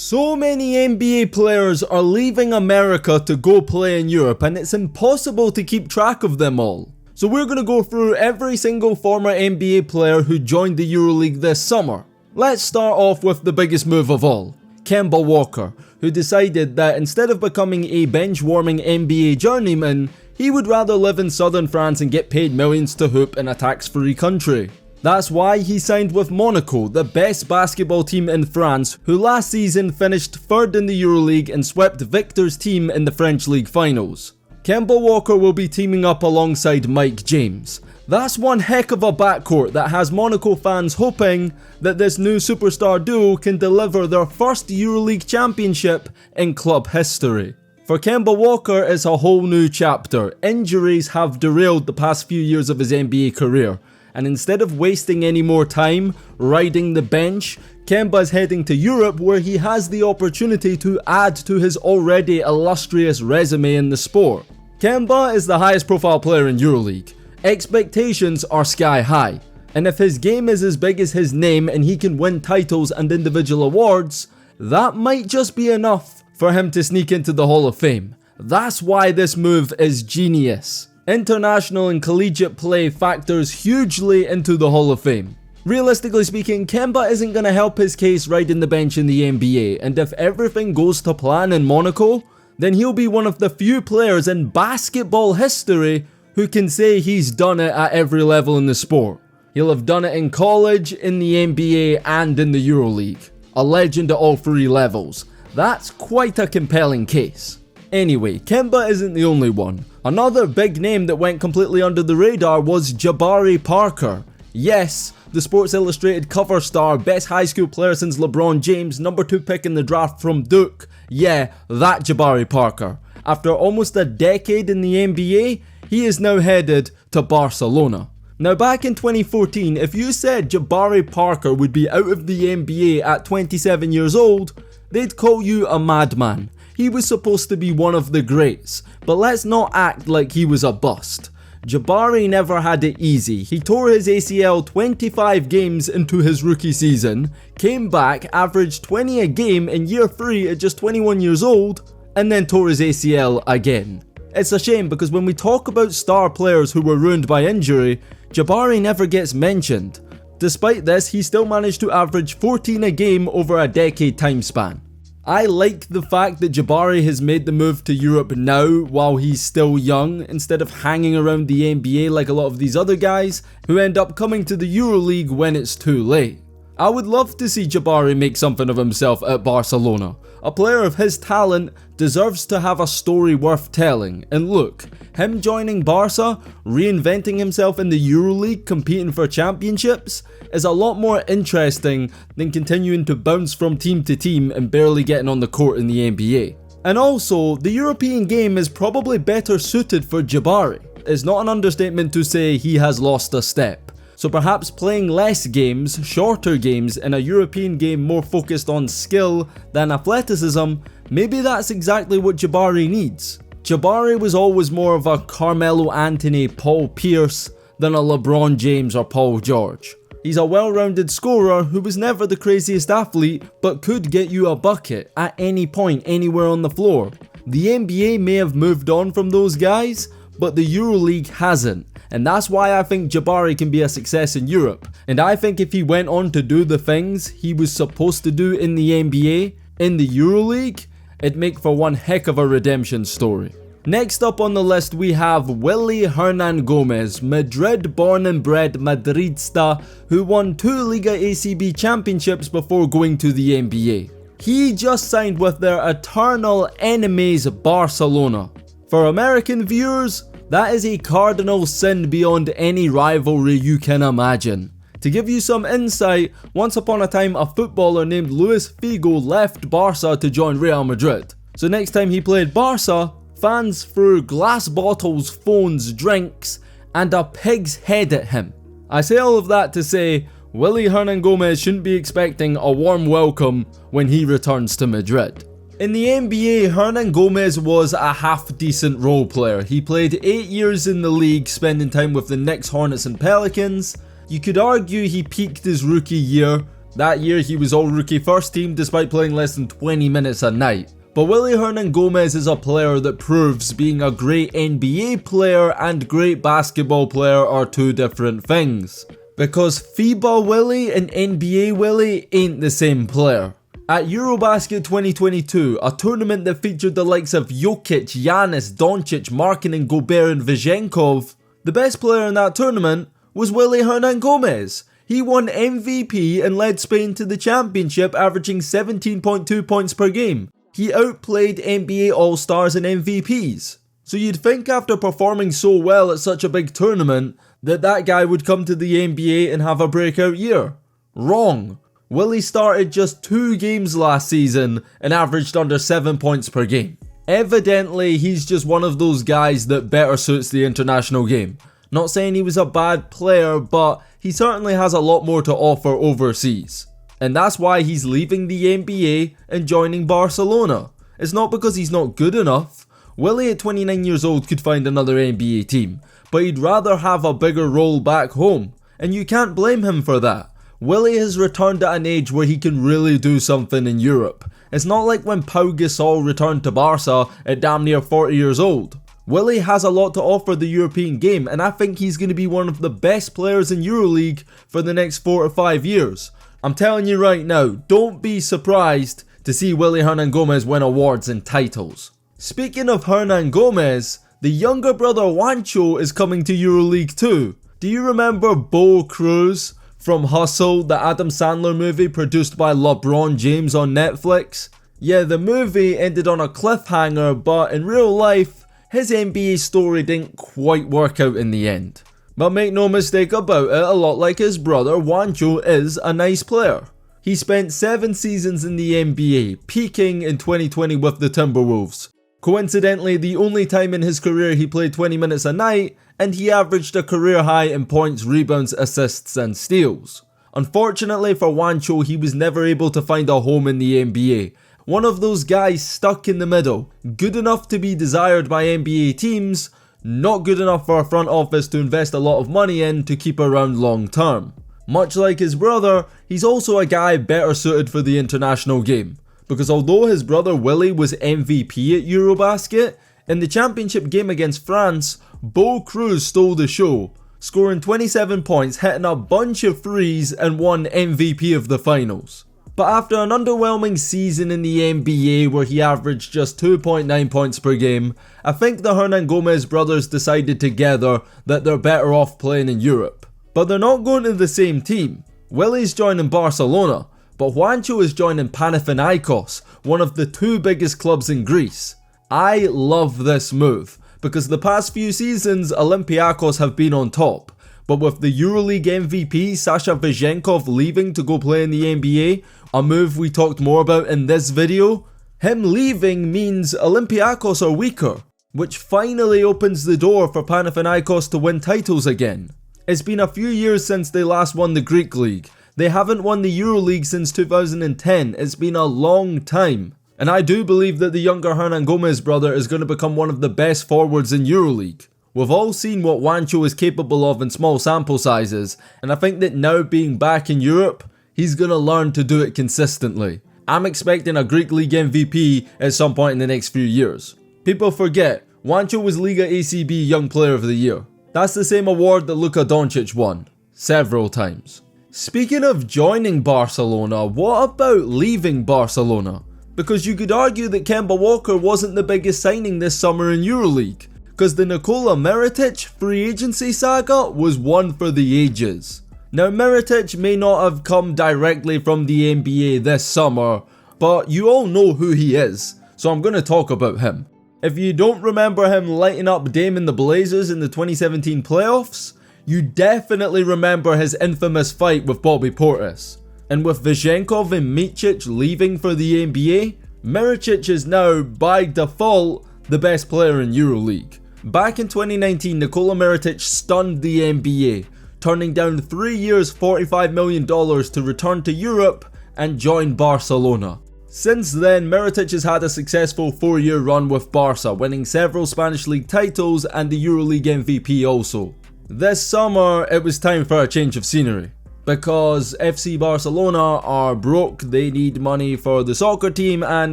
So many NBA players are leaving America to go play in Europe, and it's impossible to keep track of them all. So we're going to go through every single former NBA player who joined the EuroLeague this summer. Let's start off with the biggest move of all, Kemba Walker, who decided that instead of becoming a bench-warming NBA journeyman, he would rather live in southern France and get paid millions to hoop in a tax-free country. That's why he signed with Monaco, the best basketball team in France, who last season finished third in the EuroLeague and swept Victor's team in the French League finals. Kemba Walker will be teaming up alongside Mike James. That's one heck of a backcourt that has Monaco fans hoping that this new superstar duo can deliver their first EuroLeague championship in club history. For Kemba Walker, it's a whole new chapter. Injuries have derailed the past few years of his NBA career, and instead of wasting any more time riding the bench, Kemba is heading to Europe where he has the opportunity to add to his already illustrious resume in the sport. Kemba is the highest profile player in EuroLeague. Expectations are sky high, and if his game is as big as his name and he can win titles and individual awards, that might just be enough for him to sneak into the Hall of Fame. That's why this move is genius. International and collegiate play factors hugely into the Hall of Fame. Realistically speaking, Kemba isn't going to help his case riding the bench in the NBA, and if everything goes to plan in Monaco, then he'll be one of the few players in basketball history who can say he's done it at every level in the sport. He'll have done it in college, in the NBA, and in the EuroLeague. A legend at all three levels. That's quite a compelling case. Anyway, Kemba isn't the only one. Another big name that went completely under the radar was Jabari Parker. Yes, the Sports Illustrated cover star, best high school player since LeBron James, number 2 pick in the draft from Duke. Yeah, that Jabari Parker. After almost a decade in the NBA, he is now headed to Barcelona. Now back in 2014, if you said Jabari Parker would be out of the NBA at 27 years old, they'd call you a madman. He was supposed to be one of the greats, but let's not act like he was a bust. Jabari never had it easy. He tore his ACL 25 games into his rookie season, came back, averaged 20 a game in year 3 at just 21 years old, and then tore his ACL again. It's a shame because when we talk about star players who were ruined by injury, Jabari never gets mentioned. Despite this, he still managed to average 14 a game over a decade time span. I like the fact that Jabari has made the move to Europe now while he's still young, instead of hanging around the NBA like a lot of these other guys who end up coming to the EuroLeague when it's too late. I would love to see Jabari make something of himself at Barcelona. A player of his talent deserves to have a story worth telling, and look, him joining Barca, reinventing himself in the EuroLeague, competing for championships, is a lot more interesting than continuing to bounce from team to team and barely getting on the court in the NBA. And also, the European game is probably better suited for Jabari. It's not an understatement to say he has lost a step. So perhaps playing less games, shorter games, in a European game more focused on skill than athleticism, maybe that's exactly what Jabari needs. Jabari was always more of a Carmelo Anthony, Paul Pierce than a LeBron James or Paul George. He's a well-rounded scorer who was never the craziest athlete, but could get you a bucket at any point, anywhere on the floor. The NBA may have moved on from those guys, but the EuroLeague hasn't. And that's why I think Jabari can be a success in Europe. And I think if he went on to do the things he was supposed to do in the NBA, in the EuroLeague, it'd make for one heck of a redemption story. Next up on the list we have Willy Hernan Gomez, Madrid born and bred Madridista who won 2 Liga ACB championships before going to the NBA. He just signed with their eternal enemies Barcelona. For American viewers, that is a cardinal sin beyond any rivalry you can imagine. To give you some insight, once upon a time a footballer named Luis Figo left Barca to join Real Madrid. So next time he played Barca, fans threw glass bottles, phones, drinks, and a pig's head at him. I say all of that to say, Willy Hernan Gomez shouldn't be expecting a warm welcome when he returns to Madrid. In the NBA, Hernan Gomez was a half-decent role player. He played 8 years in the league, spending time with the Knicks, Hornets and Pelicans. You could argue he peaked his rookie year, That year he was all-rookie first team despite playing less than 20 minutes a night. But Willy Hernangomez is a player that proves being a great NBA player and great basketball player are two different things. Because FIBA Willy and NBA Willy ain't the same player. At Eurobasket 2022, a tournament that featured the likes of Jokic, Giannis, Doncic, Markkanen, Gobert and Vezenkov, the best player in that tournament was Willy Hernangomez. He won MVP and led Spain to the championship, averaging 17.2 points per game. He outplayed NBA All-Stars and MVPs. So you'd think after performing so well at such a big tournament that guy would come to the NBA and have a breakout year. Wrong. Willy started just 2 games last season and averaged under 7 points per game. Evidently, he's just one of those guys that better suits the international game. Not saying he was a bad player, but he certainly has a lot more to offer overseas. And that's why he's leaving the NBA and joining Barcelona. It's not because he's not good enough. Willy at 29 years old could find another NBA team, but he'd rather have a bigger role back home. And you can't blame him for that. Willy has returned at an age where he can really do something in Europe. It's not like when Pau Gasol returned to Barca at damn near 40 years old. Willy has a lot to offer the European game, and I think he's going to be one of the best players in EuroLeague for the next 4 to 5 years. I'm telling you right now, don't be surprised to see Willy Hernangomez win awards and titles. Speaking of Hernangomez, the younger brother Juancho is coming to EuroLeague too. Do you remember Bo Cruz from Hustle, the Adam Sandler movie produced by LeBron James on Netflix? Yeah, the movie ended on a cliffhanger, but in real life, his NBA story didn't quite work out in the end. But make no mistake about it, a lot like his brother, Juancho is a nice player. He spent 7 seasons in the NBA, peaking in 2020 with the Timberwolves. Coincidentally, the only time in his career he played 20 minutes a night, and he averaged a career high in points, rebounds, assists and steals. Unfortunately for Juancho, he was never able to find a home in the NBA. One of those guys stuck in the middle, good enough to be desired by NBA teams, not good enough for a front office to invest a lot of money in to keep around long term. Much like his brother, he's also a guy better suited for the international game. Because although his brother Willy was MVP at Eurobasket, in the championship game against France, Bo Cruz stole the show, scoring 27 points, hitting a bunch of threes and won MVP of the finals. But after an underwhelming season in the NBA where he averaged just 2.9 points per game, I think the Hernangomez brothers decided together that they're better off playing in Europe. But they're not going to the same team. Willy's joining Barcelona, but Juancho is joining Panathinaikos, one of the 2 biggest clubs in Greece. I love this move, because the past few seasons Olympiacos have been on top. But with the EuroLeague MVP Sasha Vezenkov leaving to go play in the NBA, a move we talked more about in this video, him leaving means Olympiacos are weaker, which finally opens the door for Panathinaikos to win titles again. It's been a few years since they last won the Greek League. They haven't won the EuroLeague since 2010, it's been a long time. And I do believe that the younger Hernangomez brother is going to become one of the best forwards in EuroLeague. We've all seen what Juancho is capable of in small sample sizes, and I think that now being back in Europe, he's going to learn to do it consistently. I'm expecting a Greek League MVP at some point in the next few years. People forget, Juancho was Liga ACB Young Player of the Year. That's the same award that Luka Doncic won, several times. Speaking of joining Barcelona, what about leaving Barcelona? Because you could argue that Kemba Walker wasn't the biggest signing this summer in EuroLeague, because the Nikola Mirotic free agency saga was one for the ages. Now Mirotic may not have come directly from the NBA this summer, but you all know who he is, so I'm going to talk about him. If you don't remember him lighting up Dame and the Blazers in the 2017 playoffs, you definitely remember his infamous fight with Bobby Portis. And with Vezenkov and Micic leaving for the NBA, Mirotic is now, by default, the best player in EuroLeague. Back in 2019, Nikola Mirotic stunned the NBA, turning down 3 years $45 million to return to Europe and join Barcelona. Since then, Mirotic has had a successful 4-year run with Barca, winning several Spanish League titles and the EuroLeague MVP also. This summer, it was time for a change of scenery. because FC Barcelona are broke, they need money for the soccer team, and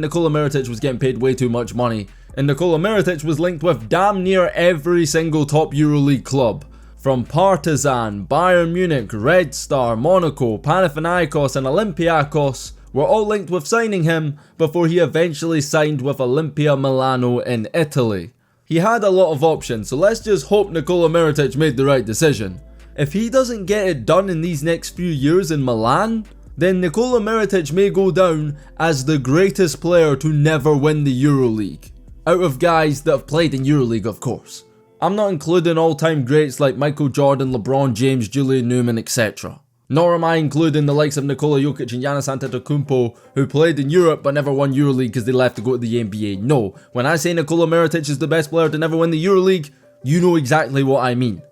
Nikola Mirotic was getting paid way too much money. And Nikola Mirotic was linked with damn near every single top EuroLeague club. From Partizan, Bayern Munich, Red Star, Monaco, Panathinaikos and Olympiacos were all linked with signing him before he eventually signed with Olimpia Milano in Italy. He had a lot of options, so let's just hope Nikola Mirotic made the right decision. If he doesn't get it done in these next few years in Milan, then Nikola Mirotic may go down as the greatest player to never win the EuroLeague. Out of guys that have played in EuroLeague, of course. I'm not including all-time greats like Michael Jordan, LeBron James, Julian Newman, etc. Nor am I including the likes of Nikola Jokic and Giannis Antetokounmpo, who played in Europe but never won EuroLeague because they left to go to the NBA. No, when I say Nikola Mirotic is the best player to never win the EuroLeague, you know exactly what I mean.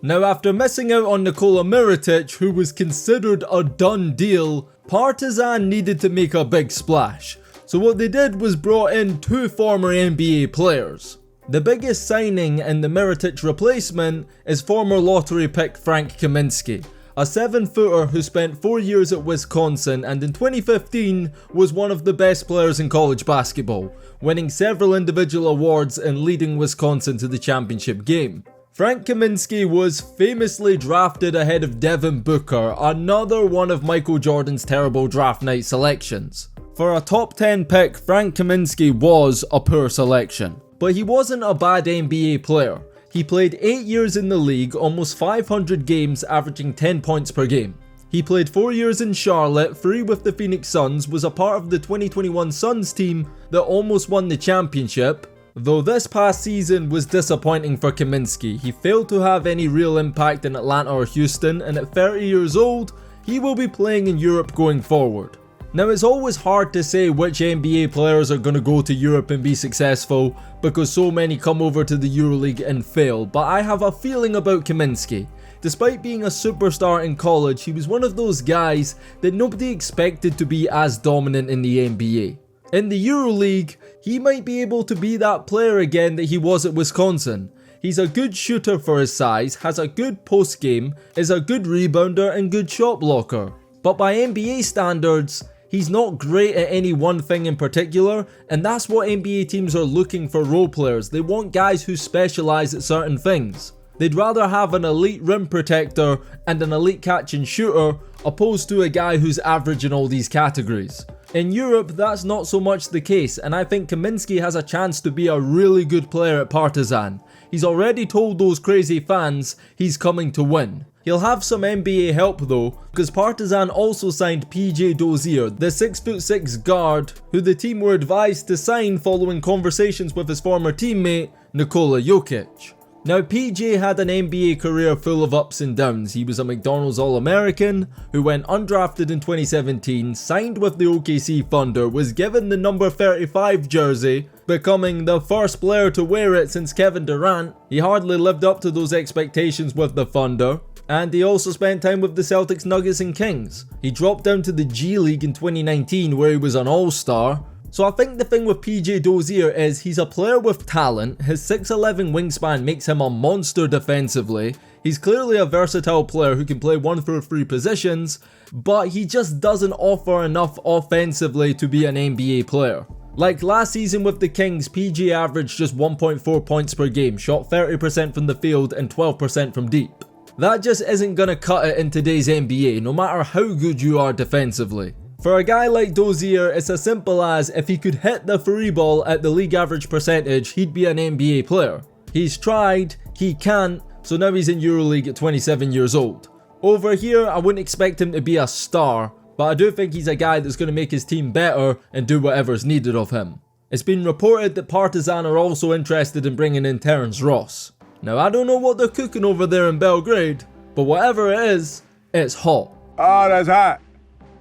Now, after missing out on Nikola Mirotic, who was considered a done deal, Partizan needed to make a big splash. So what they did was brought in two former NBA players. The biggest signing in the Mirotic replacement is former lottery pick Frank Kaminsky, a 7-footer who spent 4 years at Wisconsin and in 2015 was one of the best players in college basketball, winning several individual awards and leading Wisconsin to the championship game. Frank Kaminsky was famously drafted ahead of Devin Booker, another one of Michael Jordan's terrible draft night selections. For a top 10 pick, Frank Kaminsky was a poor selection. But he wasn't a bad NBA player. He played 8 years in the league, almost 500 games, averaging 10 points per game. He played 4 years in Charlotte, 3 with the Phoenix Suns, was a part of the 2021 Suns team that almost won the championship. Though this past season was disappointing for Kaminsky, he failed to have any real impact in Atlanta or Houston, and at 30 years old, he will be playing in Europe going forward. Now, it's always hard to say which NBA players are going to go to Europe and be successful because so many come over to the EuroLeague and fail, but I have a feeling about Kaminsky. Despite being a superstar in college, he was one of those guys that nobody expected to be as dominant in the NBA. In the EuroLeague, he might be able to be that player again that he was at Wisconsin. He's a good shooter for his size, has a good post game, is a good rebounder and good shot blocker. But by NBA standards, he's not great at any one thing in particular, and that's what NBA teams are looking for role players. They want guys who specialize at certain things. They'd rather have an elite rim protector and an elite catch and shooter opposed to a guy who's average in all these categories. In Europe, that's not so much the case, and I think Kaminsky has a chance to be a really good player at Partizan. He's already told those crazy fans he's coming to win. He'll have some NBA help though, because Partizan also signed PJ Dozier, the 6'6" guard, who the team were advised to sign following conversations with his former teammate, Nikola Jokic. Now, PJ had an NBA career full of ups and downs. He was a McDonald's All-American, who went undrafted in 2017, signed with the OKC Thunder, was given the number 35 jersey, becoming the first player to wear it since Kevin Durant. He hardly lived up to those expectations with the Thunder. And he also spent time with the Celtics, Nuggets and Kings. He dropped down to the G League in 2019 where he was an all-star. So I think the thing with PJ Dozier is he's a player with talent, his 6'11" wingspan makes him a monster defensively, he's clearly a versatile player who can play 1 through 3 positions, but he just doesn't offer enough offensively to be an NBA player. Like last season with the Kings, PJ averaged just 1.4 points per game, shot 30% from the field and 12% from deep. That just isn't gonna cut it in today's NBA, no matter how good you are defensively. For a guy like Dozier, it's as simple as if he could hit the free ball at the league average percentage, he'd be an NBA player. He's tried, he can't, so now he's in EuroLeague at 27 years old. Over here, I wouldn't expect him to be a star, but I do think he's a guy that's going to make his team better and do whatever's needed of him. It's been reported that Partizan are also interested in bringing in Terrence Ross. Now, I don't know what they're cooking over there in Belgrade, but whatever it is, it's hot. Oh, that's hot.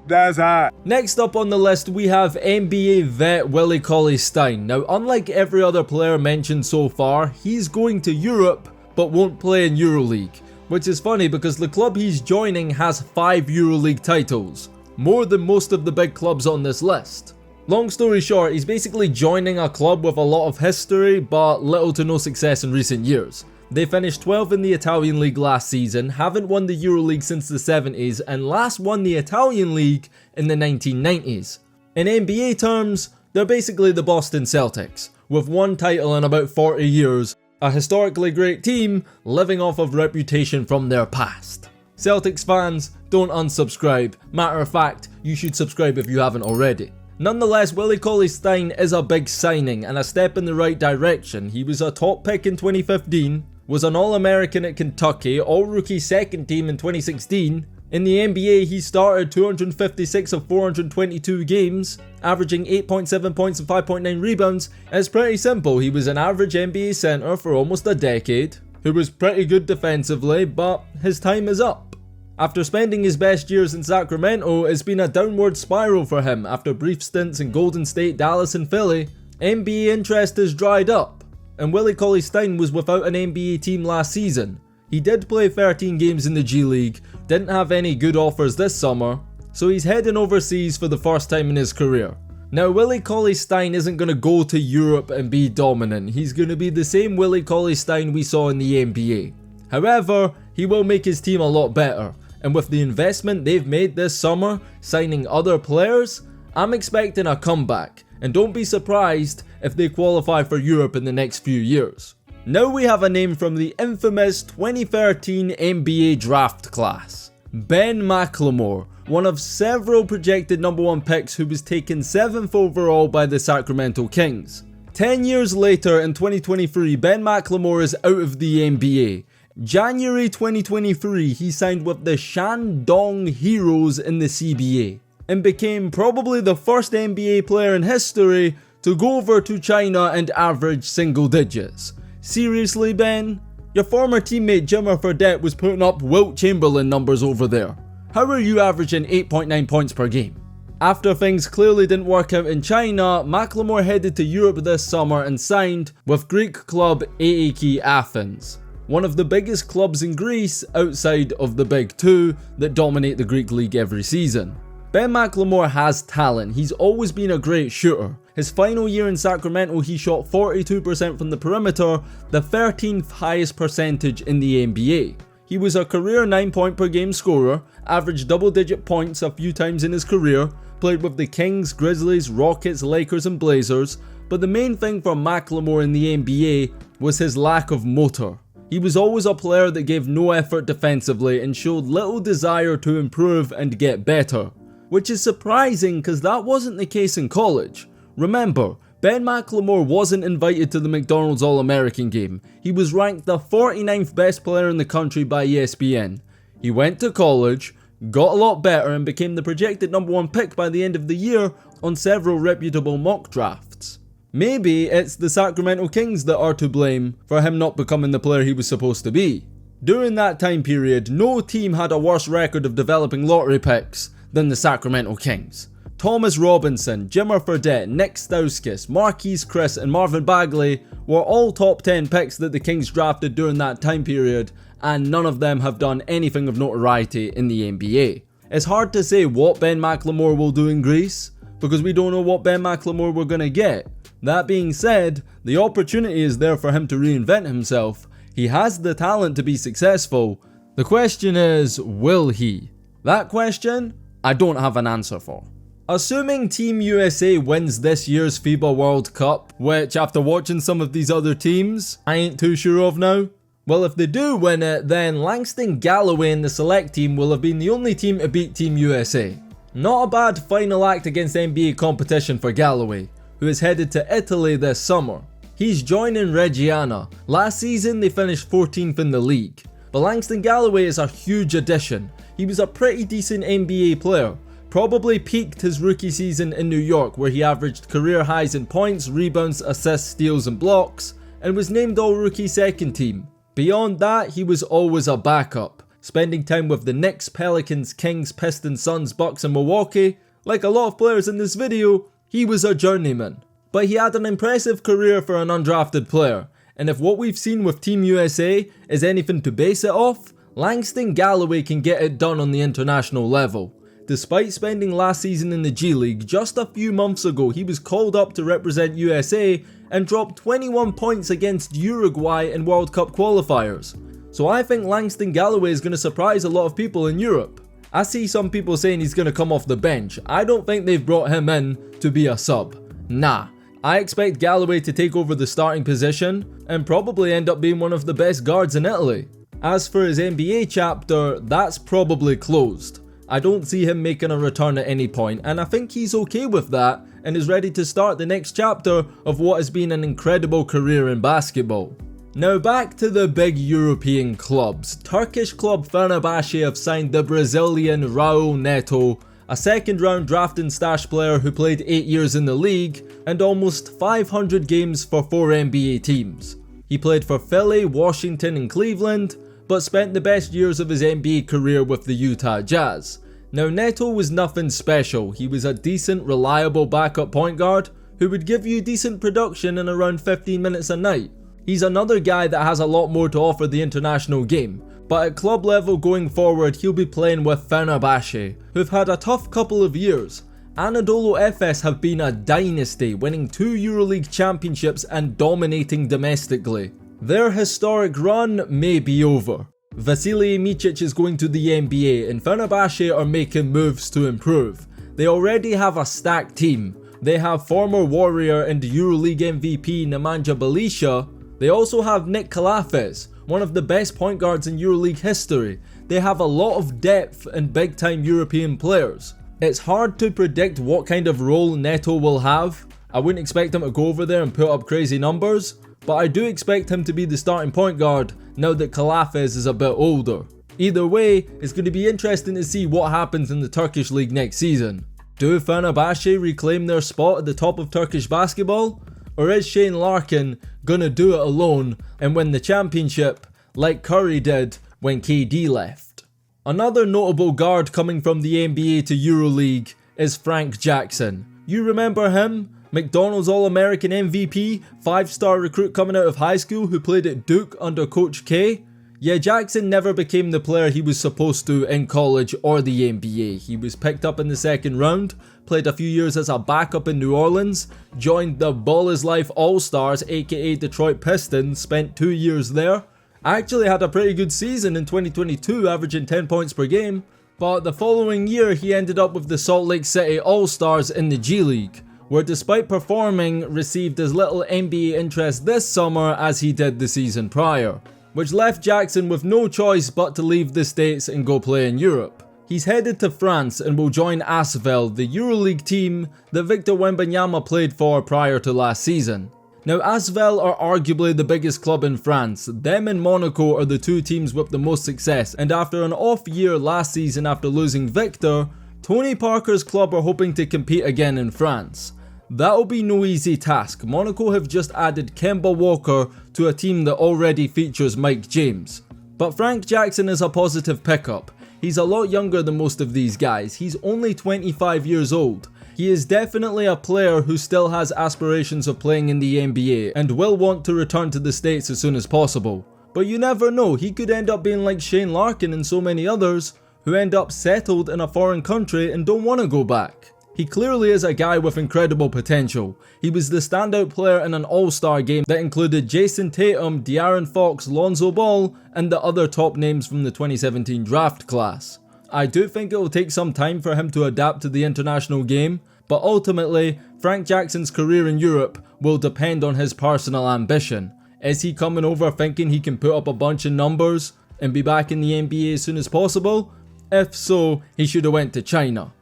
That's hot. Next up on the list, we have NBA vet Willie CauleyStein. Now, unlike every other player mentioned so far, he's going to Europe, but won't play in EuroLeague. Which is funny because the club he's joining has 5 EuroLeague titles, more than most of the big clubs on this list. Long story short, he's basically joining a club with a lot of history, but little to no success in recent years. They finished 12th in the Italian League last season, haven't won the EuroLeague since the 70s, and last won the Italian League in the 1990s. In NBA terms, they're basically the Boston Celtics, with one title in about 40 years, a historically great team living off of reputation from their past. Celtics fans, don't unsubscribe. Matter of fact, you should subscribe if you haven't already. Nonetheless, Willie CauleyStein is a big signing and a step in the right direction. He was a top pick in 2015, was an All-American at Kentucky, All-Rookie second team in 2016. In the NBA, he started 256 of 422 games, averaging 8.7 points and 5.9 rebounds. It's pretty simple, he was an average NBA center for almost a decade, who was pretty good defensively, but his time is up. After spending his best years in Sacramento, it's been a downward spiral for him after brief stints in Golden State, Dallas and Philly. NBA interest has dried up, and Willie CauleyStein was without an NBA team last season. He did play 13 games in the G League, didn't have any good offers this summer, so he's heading overseas for the first time in his career. Now, Willie CauleyStein isn't going to go to Europe and be dominant. He's going to be the same Willie CauleyStein we saw in the NBA. However, he will make his team a lot better. And with the investment they've made this summer, signing other players, I'm expecting a comeback, and don't be surprised if they qualify for Europe in the next few years. Now we have a name from the infamous 2013 NBA draft class. Ben McLemore, one of several projected number 1 picks who was taken 7th overall by the Sacramento Kings. 10 years later in 2023, Ben McLemore is out of the NBA. January 2023, he signed with the Shandong Heroes in the CBA and became probably the first NBA player in history to go over to China and average single digits. Seriously, Ben? Your former teammate Jimmer Fredette was putting up Wilt Chamberlain numbers over there. How are you averaging 8.9 points per game? After things clearly didn't work out in China, McLemore headed to Europe this summer and signed with Greek club AEK Athens, one of the biggest clubs in Greece outside of the big two that dominate the Greek league every season. Ben McLemore has talent, he's always been a great shooter. His final year in Sacramento, he shot 42% from the perimeter, the 13th highest percentage in the NBA. He was a career 9 point per game scorer, averaged double-digit points a few times in his career, played with the Kings, Grizzlies, Rockets, Lakers and Blazers, but the main thing for McLemore in the NBA was his lack of motor. He was always a player that gave no effort defensively and showed little desire to improve and get better, which is surprising because that wasn't the case in college. Remember, Ben McLemore wasn't invited to the McDonald's All-American game. He was ranked the 49th best player in the country by ESPN. He went to college, got a lot better and became the projected number 1 pick by the end of the year on several reputable mock drafts. Maybe it's the Sacramento Kings that are to blame for him not becoming the player he was supposed to be. During that time period, no team had a worse record of developing lottery picks than the Sacramento Kings. Thomas Robinson, Jimmer Fredette, Nick Stauskas, Marquise Chris and Marvin Bagley were all top 10 picks that the Kings drafted during that time period, and none of them have done anything of notoriety in the NBA. It's hard to say what Ben McLemore will do in Greece, because we don't know what Ben McLemore we're gonna get. That being said, the opportunity is there for him to reinvent himself. He has the talent to be successful. The question is, will he? That question, I don't have an answer for. Assuming Team USA wins this year's FIBA World Cup, which after watching some of these other teams, I ain't too sure of now. Well, if they do win it, then Langston Galloway and the select team will have been the only team to beat Team USA. Not a bad final act against NBA competition for Galloway, who is headed to Italy this summer. He's joining Reggiana. Last season they finished 14th in the league, but Langston Galloway is a huge addition. He was a pretty decent NBA player, probably peaked his rookie season in New York where he averaged career highs in points, rebounds, assists, steals and blocks, and was named All-Rookie second team. Beyond that, he was always a backup, spending time with the Knicks, Pelicans, Kings, Pistons, Suns, Bucks and Milwaukee. Like a lot of players in this video, he was a journeyman. But he had an impressive career for an undrafted player, and if what we've seen with Team USA is anything to base it off, Langston Galloway can get it done on the international level. Despite spending last season in the G League, just a few months ago he was called up to represent USA and dropped 21 points against Uruguay in World Cup qualifiers. So I think Langston Galloway is going to surprise a lot of people in Europe. I see some people saying he's going to come off the bench. I don't think they've brought him in to be a sub. Nah. I expect Galloway to take over the starting position and probably end up being one of the best guards in Italy. As for his NBA chapter, that's probably closed. I don't see him making a return at any point, and I think he's okay with that and is ready to start the next chapter of what has been an incredible career in basketball. Now back to the big European clubs. Turkish club Fenerbahce have signed the Brazilian Raul Neto, a second round draft and stash player who played 8 years in the league and almost 500 games for 4 NBA teams. He played for Philly, Washington and Cleveland, but spent the best years of his NBA career with the Utah Jazz. Now Neto was nothing special. He was a decent, reliable backup point guard who would give you decent production in around 15 minutes a night. He's another guy that has a lot more to offer the international game, but at club level going forward he'll be playing with Fenerbahce, who've had a tough couple of years. Anadolu Efes have been a dynasty, winning 2 EuroLeague championships and dominating domestically. Their historic run may be over. Vasilije Micic is going to the NBA and Fenerbahce are making moves to improve. They already have a stacked team. They have former Warrior and EuroLeague MVP Nemanja Bjelica. They also have Nick Kalafes, one of the best point guards in EuroLeague history. They have a lot of depth and big time European players. It's hard to predict what kind of role Neto will have. I wouldn't expect him to go over there and put up crazy numbers, but I do expect him to be the starting point guard now that Kalafes is a bit older. Either way, it's going to be interesting to see what happens in the Turkish league next season. Do Fenerbahce reclaim their spot at the top of Turkish basketball? Or is Shane Larkin gonna do it alone and win the championship like Curry did when KD left? Another notable guard coming from the NBA to EuroLeague is Frank Jackson. You remember him? McDonald's All-American MVP, 5-star recruit coming out of high school who played at Duke under Coach K? Yeah, Jackson never became the player he was supposed to in college or the NBA. He was picked up in the second round, played a few years as a backup in New Orleans, joined the Ball is Life All-Stars aka Detroit Pistons, spent 2 years there, actually had a pretty good season in 2022 averaging 10 points per game, but the following year he ended up with the Salt Lake City All-Stars in the G League, where despite performing received as little NBA interest this summer as he did the season prior, which left Jackson with no choice but to leave the States and go play in Europe. He's headed to France and will join Asvel, the EuroLeague team that Victor Wembanyama played for prior to last season. Now Asvel are arguably the biggest club in France. Them and Monaco are the two teams with the most success, and after an off year last season after losing Victor, Tony Parker's club are hoping to compete again in France. That'll be no easy task. Monaco have just added Kemba Walker to a team that already features Mike James. But Frank Jackson is a positive pickup. He's a lot younger than most of these guys. He's only 25 years old. He is definitely a player who still has aspirations of playing in the NBA and will want to return to the States as soon as possible. But you never know, he could end up being like Shane Larkin and so many others who end up settled in a foreign country and don't want to go back. He clearly is a guy with incredible potential. He was the standout player in an all-star game that included Jason Tatum, De'Aaron Fox, Lonzo Ball, and the other top names from the 2017 draft class. I do think it will take some time for him to adapt to the international game, but ultimately, Frank Jackson's career in Europe will depend on his personal ambition. Is he coming over thinking he can put up a bunch of numbers and be back in the NBA as soon as possible? If so, he should have went to China.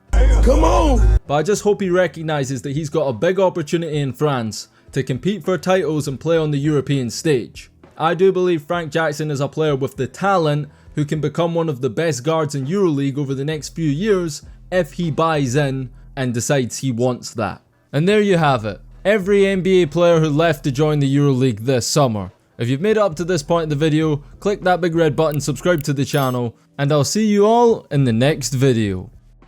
Come on! But I just hope he recognises that he's got a big opportunity in France to compete for titles and play on the European stage. I do believe Frank Jackson is a player with the talent who can become one of the best guards in EuroLeague over the next few years if he buys in and decides he wants that. And there you have it. Every NBA player who left to join the EuroLeague this summer. If you've made it up to this point in the video, click that big red button, subscribe to the channel, and I'll see you all in the next video.